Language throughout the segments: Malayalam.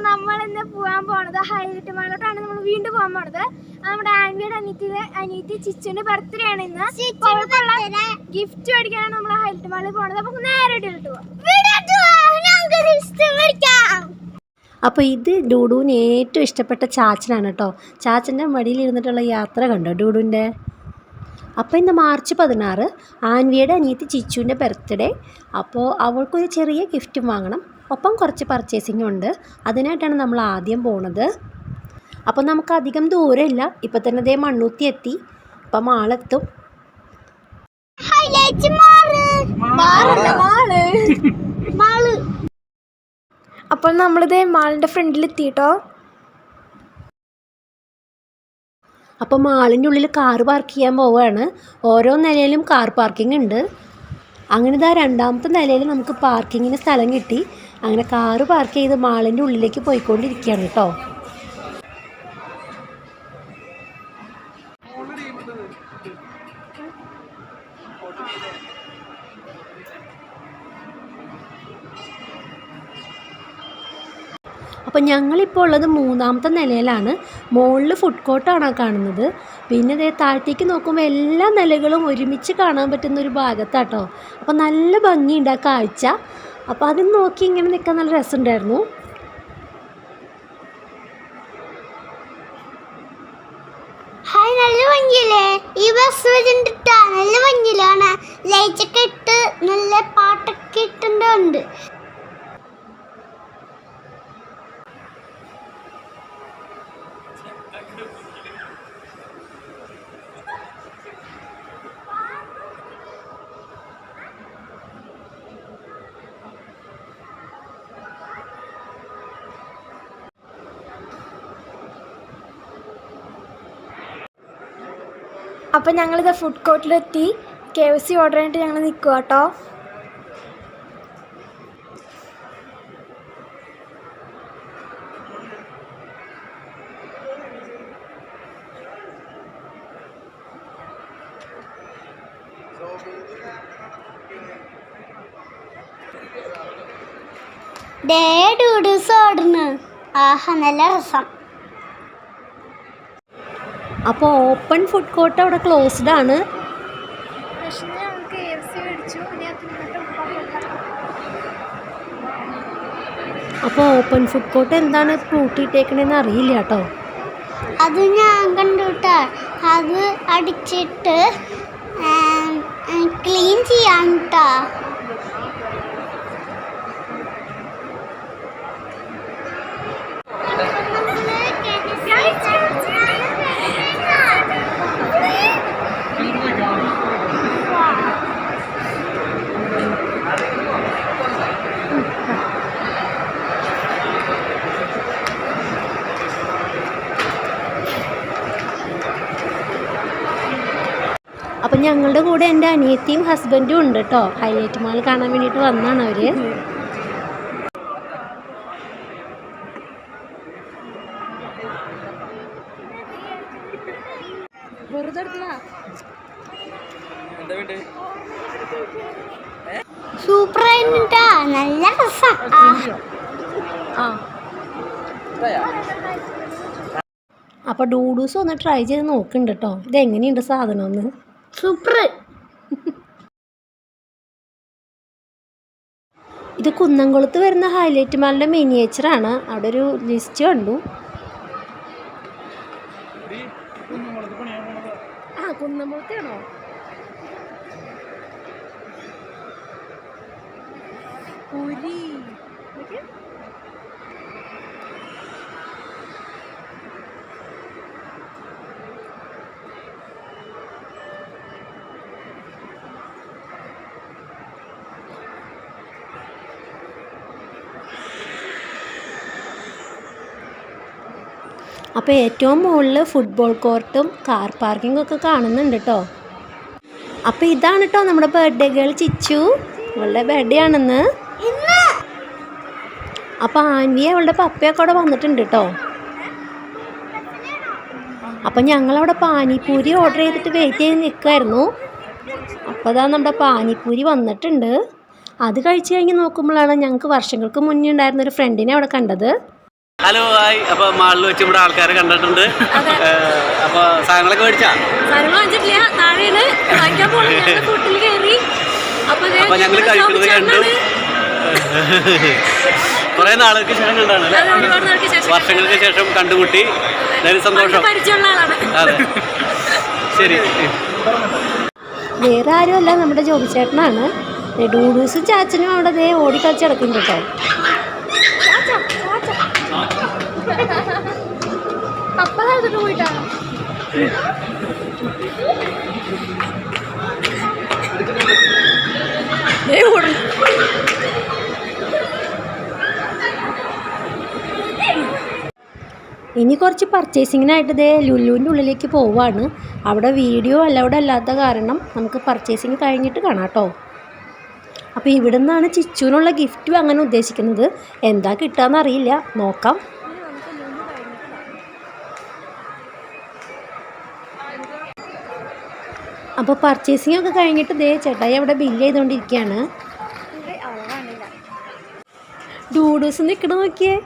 നമ്മൾ ഇന്ന് പോകാൻ പോണത് ഹൈലൈറ്റ് മാളിലോട്ടാണ്. നമ്മൾ വീണ്ടും പോകാൻ പോണത്. നമ്മുടെ ആന്റിയുടെ അനിയത്തി ചിച്ചുന്റെ ബർത്ത്ഡേ ആണ് ഇന്ന്. ഗിഫ്റ്റ് മേടിക്കാനാണ് നമ്മൾ ഹൈലൈറ്റ് മാളിൽ പോണത്. അപ്പൊ നേരെ അപ്പോൾ ഇത് ഡൂഡുവിന് ഏറ്റവും ഇഷ്ടപ്പെട്ട ചാച്ചനാണ് കേട്ടോ. ചാച്ചൻ്റെ മടിയിൽ ഇരുന്നിട്ടുള്ള യാത്ര കണ്ടോ ഡൂഡുവിൻ്റെ. അപ്പോൾ ഇന്ന് മാർച്ച് 16 ആൻവിയുടെ അനിയത്തി ചിച്ചുവിൻ്റെ ബർത്ത്ഡേ. അപ്പോൾ അവൾക്കൊരു ചെറിയ ഗിഫ്റ്റും വാങ്ങണം, ഒപ്പം കുറച്ച് പർച്ചേസിങ്ങും ഉണ്ട്. അതിനായിട്ടാണ് നമ്മൾ ആദ്യം പോണത്. അപ്പോൾ നമുക്ക് അധികം ദൂരമില്ല, ഇപ്പം തന്നെ ദേ മണ്ണൂത്തി എത്തി. ഇപ്പം മാളെത്തും. അപ്പോൾ നമ്മളിത് മാളിൻ്റെ ഫ്രണ്ടിൽ എത്തിയിട്ടോ. അപ്പോൾ മാളിൻ്റെ ഉള്ളിൽ കാറ് പാർക്ക് ചെയ്യാൻ പോവുകയാണ്. ഓരോ നിലയിലും കാർ പാർക്കിംഗ് ഉണ്ട്. അങ്ങനെ ഇതാ രണ്ടാമത്തെ നിലയിൽ നമുക്ക് പാർക്കിങ്ങിന് സ്ഥലം കിട്ടി. അങ്ങനെ കാറ് പാർക്ക് ചെയ്ത് മാളിൻ്റെ ഉള്ളിലേക്ക് പോയിക്കൊണ്ടിരിക്കുകയാണ് കേട്ടോ. അപ്പോൾ ഞങ്ങളിപ്പോൾ ഉള്ളത് 3ാമത്തെ നിലയിലാണ്. മുകളിൽ ഫുഡ് കോർട്ടാണ് കാണുന്നത്. പിന്നെ ഇതേ താഴത്തേക്ക് നോക്കുമ്പോൾ എല്ലാ നിലകളും ഒരുമിച്ച് കാണാൻ പറ്റുന്ന ഒരു ഭാഗത്താട്ടോ. അപ്പോൾ നല്ല ഭംഗിയുണ്ട് ആ കാഴ്ച. അപ്പോൾ അത് നോക്കി ഇങ്ങനെ നിൽക്കാൻ നല്ല രസമുണ്ടായിരുന്നു. ഹായ്, നല്ല ഭംഗിയല്ലേ ഈ ബസ് വെച്ചിട്ടാ. നല്ല ഭംഗിയിലാണ്, ലൈറ്റൊക്കെ ഇട്ട് നല്ല പാട്ടൊക്കെ ഇട്ടുണ്ട്. അപ്പം ഞങ്ങളിത് ഫുഡ് കോർട്ടിലെത്തി. KFC ഓർഡർ ചെയ്തിട്ട് ഞങ്ങൾ നിൽക്കുക കേട്ടോ. ആഹാ, നല്ല രസം. അപ്പോൾ ഓപ്പൺ ഫുഡ് കോർട്ട് അവിടെ ക്ലോസ്ഡ് ആണ്. അപ്പോൾ ഓപ്പൺ ഫുഡ് കോർട്ട് എന്താണ് പൂട്ടിയിട്ടേക്കണേന്ന് അറിയില്ല കേട്ടോ. അത് ഞാൻ കണ്ടുട്ടാ. അത് അടിച്ചിട്ട് ക്ലീൻ ചെയ്യാൻ കേട്ടാ. അപ്പം ഞങ്ങളുടെ കൂടെ എൻ്റെ അനിയത്തിയും ഹസ്ബൻഡും ഉണ്ട് കേട്ടോ. ഹൈലൈറ്റ് മാൾ കാണാൻ വേണ്ടിയിട്ട് വന്നതാണ് അവർ. സൂപ്പർ ആയിട്ടാ, നല്ല രസം. അപ്പോൾ ഡൂഡൂസ് ഒന്ന് ട്രൈ ചെയ്ത് നോക്കുന്നുണ്ട് കേട്ടോ, ഇതെങ്ങനെയുണ്ട് സാധനം ഒന്ന്. സൂപ്പർ. ഇത് കുന്നംകുളത്ത് വരുന്ന ഹൈലൈറ്റ് മാളിൻ്റെ മിനിയേച്ചറാണ്. അവിടെ ഒരു ലിസ്റ്റ് കണ്ടു. കുന്നംകുളത്താണോ? അപ്പോൾ ഏറ്റവും മുകളിൽ ഫുട്ബോൾ കോർട്ടും കാർ പാർക്കിങ്ങും ഒക്കെ കാണുന്നുണ്ട് കേട്ടോ. അപ്പോൾ ഇതാണ് കേട്ടോ നമ്മുടെ ബർത്ത്ഡേ ഗേൾ ചിച്ചു. അവളുടെ ബർത്ത്ഡേ ആണെന്ന്. അപ്പോൾ ആൻവി അവളുടെ പപ്പയൊക്കെ അവിടെ വന്നിട്ടുണ്ട് കേട്ടോ. അപ്പം ഞങ്ങളവിടെ പാനിപ്പൂരി ഓർഡർ ചെയ്തിട്ട് വെയിറ്റ് ചെയ്ത് നിൽക്കുമായിരുന്നു. അപ്പോൾ അതാ നമ്മുടെ പാനിപ്പൂരി വന്നിട്ടുണ്ട്. അത് കഴിച്ച് കഴിഞ്ഞ് നോക്കുമ്പോഴാണ് ഞങ്ങൾക്ക് വർഷങ്ങൾക്ക് മുന്നേ ഉണ്ടായിരുന്നൊരു ഫ്രണ്ടിനെ അവിടെ കണ്ടത്. Hello hi. അപ്പോൾ മാളിൽ വെച്ച് ഇവിടെ ആൾക്കാരെ കണ്ടിട്ടുണ്ട്. അപ്പോൾ സാധനങ്ങളൊക്കെ മേടിച്ചാ? സാധനങ്ങൾ വാങ്ങിച്ചിട്ടില്ല, താഴെയാണ് വാങ്ങിക്കാൻ പോകുന്നത്. ഫുഡിൽ കയറി അപ്പോൾ ഞങ്ങൾ കഴിക്കുന്നത് കണ്ടു. കുറേ നാളുകൾക്ക് ശേഷം കണ്ടാണ് അല്ലേ? വർഷങ്ങൾക്ക് ശേഷം കണ്ടുമുട്ടി. എന്തായാലും സന്തോഷം. അതെ, ശരി. വേറെ ആരുമല്ല, നമ്മുടെ ജോബി ചേട്ടനാണ്. ഡൂഡൂസും ചാച്ചനും അവിടെ ദേ ഓടിക്കളിച്ച് കിടക്കുന്നുണ്ട് കേട്ടോ. പപ്പ സ്ഥലത്തോട്ട് പോയിട്ടാണ്. ഇനി കുറച്ച് പർച്ചേസിങ്ങിനായിട്ട് ദേ ലുലുവിൻ്റെ ഉള്ളിലേക്ക് പോവാണ്. അവിടെ വീഡിയോ അലൗഡ് അല്ലാത്ത കാരണം നമുക്ക് പർച്ചേസിങ് കഴിഞ്ഞിട്ട് കാണാം കേട്ടോ. അപ്പോൾ ഇവിടെ നിന്നാണ് ചിച്ചുവിനുള്ള ഗിഫ്റ്റ് വാങ്ങാൻ ഉദ്ദേശിക്കുന്നത്. എന്താ കിട്ടാന്ന് അറിയില്ല, നോക്കാം. അപ്പോൾ പർച്ചേസിങ് ഒക്കെ കഴിഞ്ഞിട്ട് ദേ ചേട്ടായി അവിടെ ബില്ല് ചെയ്തുകൊണ്ടിരിക്കുകയാണ്. ഡൂഡൂസ് നിൽക്കണ നോക്കിയേ,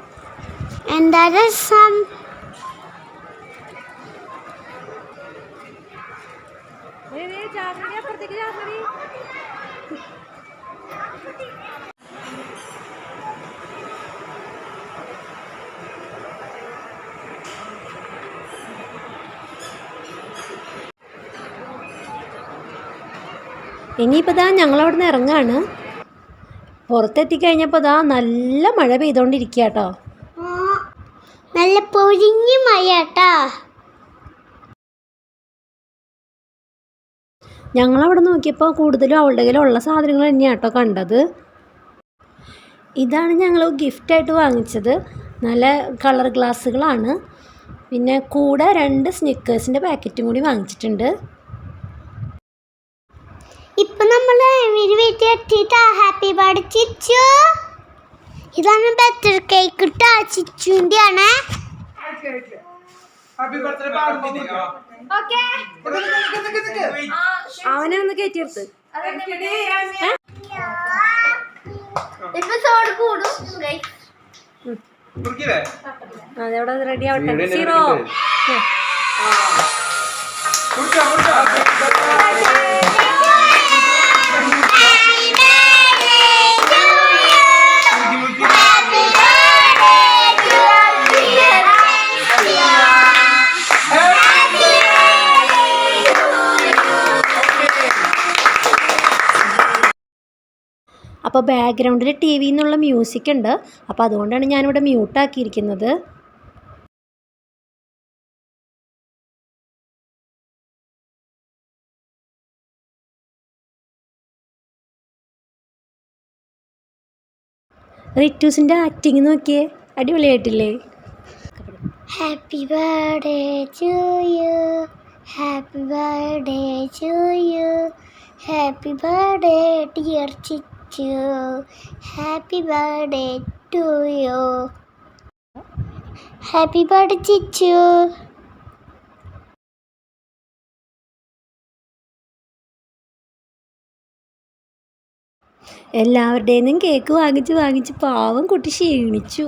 എന്താ രസം. ഇനിയിപ്പോൾ ദാ ഞങ്ങളവിടെ നിന്ന് ഇറങ്ങാണ്. പുറത്തെത്തിക്കഴിഞ്ഞപ്പോൾ ദാ നല്ല മഴ പെയ്തുകൊണ്ടിരിക്കുക കേട്ടോ. നല്ല പൊരിഞ്ഞ മഴ കേട്ടാ. ഞങ്ങളവിടെ നോക്കിയപ്പോൾ കൂടുതലും അവളുടെ കയ്യിലുള്ള സാധനങ്ങൾ തന്നെയാണ് കേട്ടോ കണ്ടത്. ഇതാണ് ഞങ്ങൾ ഗിഫ്റ്റായിട്ട് വാങ്ങിച്ചത്. നല്ല കളർ ഗ്ലാസ്സുകളാണ്. പിന്നെ കൂടെ 2 സ്നിക്കേഴ്സിൻ്റെ പാക്കറ്റും കൂടി വാങ്ങിച്ചിട്ടുണ്ട്. ഇപ്പൊ നമ്മള് വീട്ടിലെത്തിട്ടാ. Happy birthday ചിച്ചു. ഇതാണ് ബർത്ത്ഡേ കേക്ക് ട്ടാ, ചിച്ചുന്റെ ആണ്. അവനെ ഒന്ന് കയറ്റിയെടുത്ത് അതവിടെ റെഡി ആവട്ടെ. സീറോ അപ്പോൾ ബാക്ക്ഗ്രൗണ്ടിൽ ടി വിയിൽ നിന്നുള്ള മ്യൂസിക് ഉണ്ട്. അപ്പോൾ അതുകൊണ്ടാണ് ഞാനിവിടെ മ്യൂട്ടാക്കിയിരിക്കുന്നത്. റിറ്റൂസിൻ്റെ ആക്ടിങ് നോക്കിയേ, അടിപൊളിയായിട്ടില്ലേ? Happy birthday to you, happy birthday to you, happy birthday dear Chichu, happy birthday to you, happy birthday Chichu. എല്ലാവരുടേന്നും കേക്ക് വാങ്ങിച്ച് പാവം കുട്ടി ക്ഷീണിച്ചു.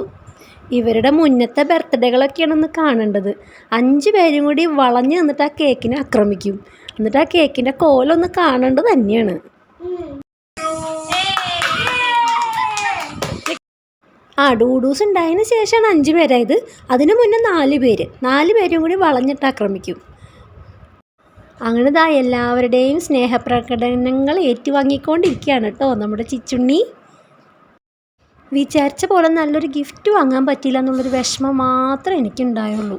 ഇവരുടെ മുന്നത്തെ ബർത്ത്ഡേകളൊക്കെയാണെന്ന് കാണേണ്ടത്. 5 പേരും കൂടി വളഞ്ഞു നിന്നിട്ട് ആ കേക്കിനെ ആക്രമിക്കും. എന്നിട്ട് ആ കേക്കിൻ്റെ കോലൊന്ന് കാണേണ്ടത് തന്നെയാണ്. ഡൂഡൂസ് ഉണ്ടായതിന് ശേഷമാണ് 5 പേരായത്. അതിനു മുന്നേ 4 പേര്. 4 പേരും കൂടി വളഞ്ഞിട്ട് ആക്രമിക്കും. അങ്ങനെ ദാ എല്ലാവരുടെയും സ്നേഹപ്രകടനങ്ങൾ ഏറ്റുവാങ്ങിക്കൊണ്ടിരിക്കുകയാണ് കേട്ടോ നമ്മുടെ ചിച്ചുണ്ണി. വിചാരിച്ച പോലെ നല്ലൊരു ഗിഫ്റ്റ് വാങ്ങാൻ പറ്റില്ല എന്നുള്ളൊരു വിഷമം മാത്രമേ എനിക്കുണ്ടായുള്ളൂ.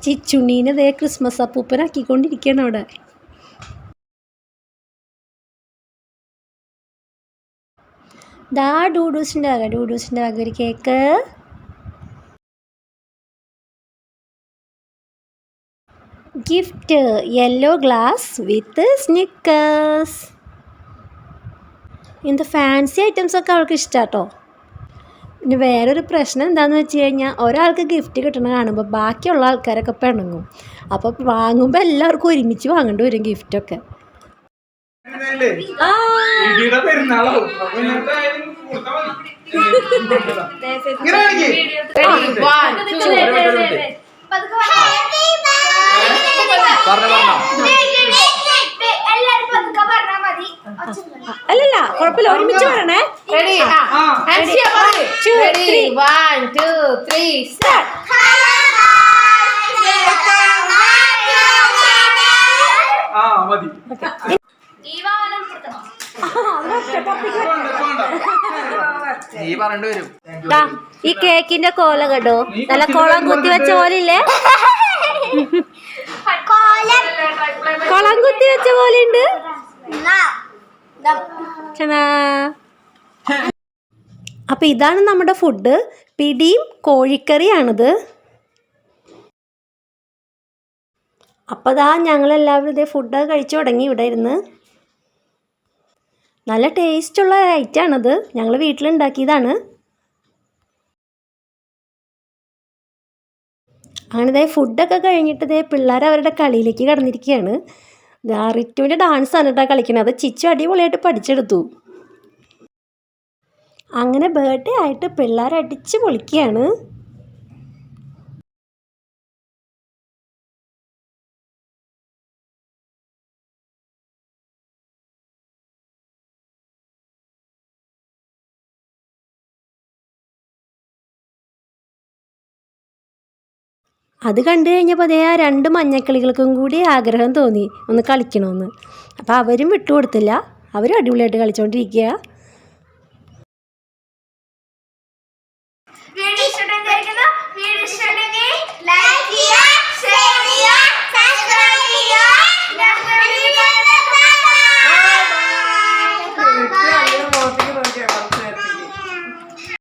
ചിച്ചുണ്ണീനെ ദേ ക്രിസ്മസ് അപ്പൂപ്പനാക്കിക്കൊണ്ടിരിക്കുകയാണ് അവിടെ. ദാ ഡൂഡൂസിൻ്റെ വക ഒരു cake. Gift yellow glass with Snickers. ഇങ്ങനത്തെ ഫാൻസി ഐറ്റംസൊക്കെ അവൾക്ക് ഇഷ്ടമാട്ടോ. പിന്നെ വേറൊരു പ്രശ്നം എന്താണെന്ന് വെച്ച് കഴിഞ്ഞാൽ ഒരാൾക്ക് ഗിഫ്റ്റ് കിട്ടണ കാണുമ്പോൾ ബാക്കിയുള്ള ആൾക്കാരൊക്കെ പിണങ്ങും. അപ്പോൾ വാങ്ങുമ്പോൾ എല്ലാവർക്കും ഒരുമിച്ച് വാങ്ങേണ്ടി വരും ഗിഫ്റ്റൊക്കെ. എല്ലാരും പതുക്കെ പറഞ്ഞാ മതി. അല്ലല്ല കുഴപ്പമില്ല, ഒരുമിച്ച് പറയണേ. Ready? Ready? 1, 2, 3, start. ദാ, ഈ കേക്കിന്റെ കോല കേട്ടോ, നല്ല കോളം കുത്തി വെച്ച പോലെ ഇല്ലേ? കോളം കുത്തി വെച്ച പോലെ ഉണ്ട്. അപ്പൊ ഇതാണ് നമ്മുടെ ഫുഡ്. പിടിയും കോഴിക്കറിയാണിത്. അപ്പോൾ ദാ ഞങ്ങളെല്ലാവരും ഇതേ ഫുഡൊക്കെ കഴിച്ചു തുടങ്ങി ഇവിടെ ഇരുന്ന്. നല്ല ടേസ്റ്റുള്ള ഐറ്റാണിത്. ഞങ്ങൾ വീട്ടിലുണ്ടാക്കിയതാണ്. അങ്ങനെ ഇതേ ഫുഡൊക്കെ കഴിഞ്ഞിട്ട് ഇതേ പിള്ളേർ അവരുടെ കളിയിലേക്ക് കടന്നിരിക്കുകയാണ്. റിറ്റുവിൻ്റെ ഡാൻസാണ് കേട്ടോ കളിക്കുന്നത്. അത് ചിച്ചു അടിപൊളിയായിട്ട് പഠിച്ചെടുത്തു. അങ്ങനെ ബർത്ത്ഡേ ആയിട്ട് പിള്ളേർ അടിച്ച് പൊളിക്കുകയാണ്. അത് കണ്ടു കഴിഞ്ഞപ്പോൾ അതേ ആ 2 മഞ്ഞക്കിളികൾക്കും കൂടി ആഗ്രഹം തോന്നി ഒന്ന് കളിക്കണമെന്ന്. അപ്പോൾ അവരും വിട്ടുകൊടുത്തില്ല. അവരും അടിപൊളിയായിട്ട് കളിച്ചുകൊണ്ടിരിക്കുക.